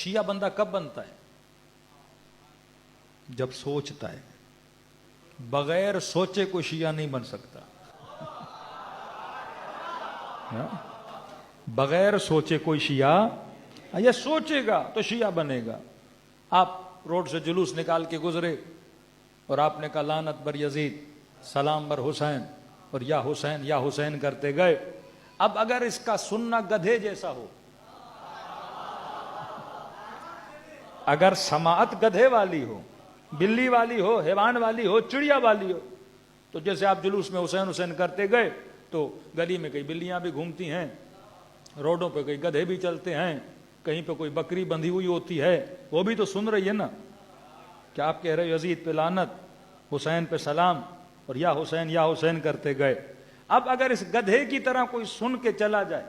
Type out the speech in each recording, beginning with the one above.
شیعہ بندہ کب بنتا ہے؟ جب سوچتا ہے. بغیر سوچے کوئی شیعہ نہیں بن سکتا. بغیر سوچے کوئی شیعہ، یا سوچے گا تو شیعہ بنے گا. آپ روڈ سے جلوس نکال کے گزرے اور آپ نے کہا لعنت بر یزید، سلام بر حسین، اور یا حسین یا حسین کرتے گئے. اب اگر اس کا سننا گدھے جیسا ہو، اگر سماعت گدھے والی ہو، بلی والی ہو، حیوان والی ہو، چڑیا والی ہو، تو جیسے آپ جلوس میں حسین حسین کرتے گئے تو گلی میں کئی بلیاں بھی گھومتی ہیں، روڈوں پہ کئی گدھے بھی چلتے ہیں، کہیں پہ کوئی بکری بندھی ہوئی ہوتی ہے، وہ بھی تو سن رہی ہے نا کہ آپ کہہ رہے یزید پہ لعنت، حسین پہ سلام، اور یا حسین کرتے گئے. اب اگر اس گدھے کی طرح کوئی سن کے چلا جائے،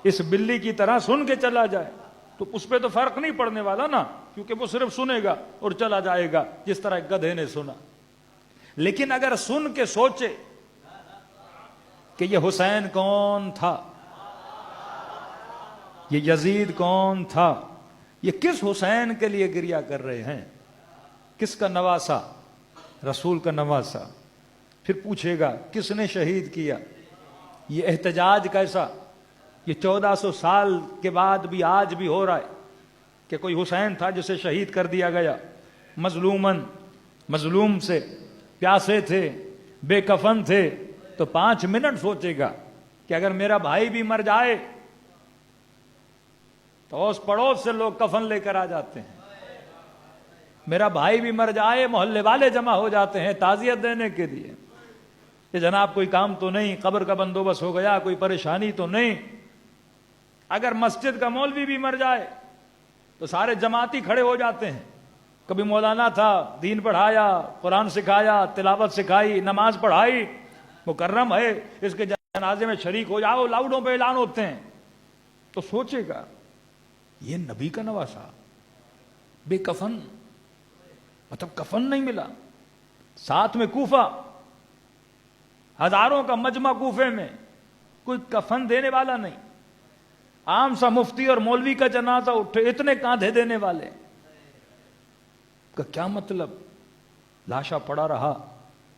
اس بلی کی طرح سن کے چلا جائے، تو اس پہ تو فرق نہیں پڑنے والا نا، کیونکہ وہ صرف سنے گا اور چلا جائے گا جس طرح گدھے نے سنا. لیکن اگر سن کے سوچے کہ یہ حسین کون تھا، یہ یزید کون تھا، یہ کس حسین کے لیے گریہ کر رہے ہیں، کس کا نواسا، رسول کا نواسا، پھر پوچھے گا کس نے شہید کیا، یہ احتجاج کیسا، یہ 1400 سال کے بعد بھی آج بھی ہو رہا ہے کہ کوئی حسین تھا جسے شہید کر دیا گیا، مظلوم سے، پیاسے تھے، بے کفن تھے. تو 5 منٹ سوچے گا کہ اگر میرا بھائی بھی مر جائے تو اس پڑوس سے لوگ کفن لے کر آ جاتے ہیں، میرا بھائی بھی مر جائے محلے والے جمع ہو جاتے ہیں تعزیت دینے کے لیے کہ جناب کوئی کام تو نہیں، قبر کا بندوبست ہو گیا، کوئی پریشانی تو نہیں. اگر مسجد کا مولوی بھی مر جائے تو سارے جماعتی کھڑے ہو جاتے ہیں. کبھی مولانا تھا، دین پڑھایا، قرآن سکھایا، تلاوت سکھائی، نماز پڑھائی، مکرم ہے، اس کے جنازے میں شریک ہو جاؤ، لاؤڈوں پہ اعلان ہوتے ہیں. تو سوچے گا یہ نبی کا نواسا، بے کفن، مطلب کفن نہیں ملا. ساتھ میں کوفہ، ہزاروں کا مجمع کوفے میں، کوئی کفن دینے والا نہیں. عام سا مفتی اور مولوی کا جنازہ اٹھے، اتنے کاندھے دینے والے کا کیا مطلب؟ لاشا پڑا رہا،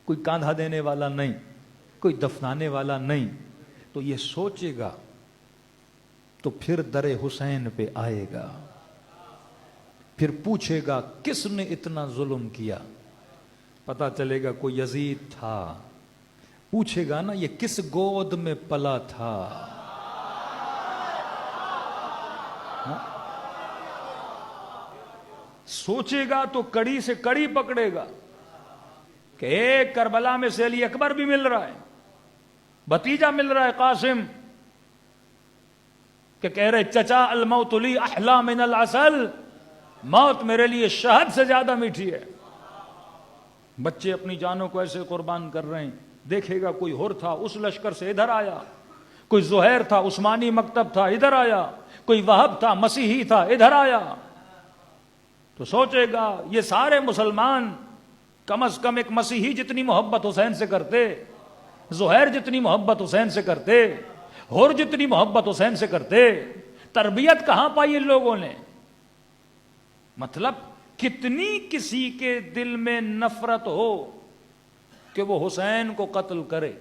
کوئی کاندھا دینے والا نہیں، کوئی دفنانے والا نہیں. تو یہ سوچے گا تو پھر در حسین پہ آئے گا، پھر پوچھے گا کس نے اتنا ظلم کیا. پتا چلے گا کوئی یزید تھا. پوچھے گا نا یہ کس گود میں پلا تھا. سوچے گا تو کڑی سے کڑی پکڑے گا کہ ایک کربلا میں سے علی اکبر بھی مل رہا ہے، بھتیجا مل رہا ہے قاسم، کہ کہہ رہے چچا الموت لی احلا من العسل، موت میرے لیے شہد سے زیادہ میٹھی ہے. بچے اپنی جانوں کو ایسے قربان کر رہے ہیں. دیکھے گا کوئی ہر تھا اس لشکر سے ادھر آیا، کوئی زہیر تھا عثمانی مکتب تھا ادھر آیا، کوئی وہب تھا مسیحی تھا ادھر آیا. تو سوچے گا یہ سارے مسلمان کم از کم ایک مسیحی جتنی محبت حسین سے کرتے، زہیر جتنی محبت حسین سے کرتے، ہر جتنی محبت حسین سے کرتے. تربیت کہاں پائی ان لوگوں نے؟ مطلب کتنی کسی کے دل میں نفرت ہو کہ وہ حسین کو قتل کرے.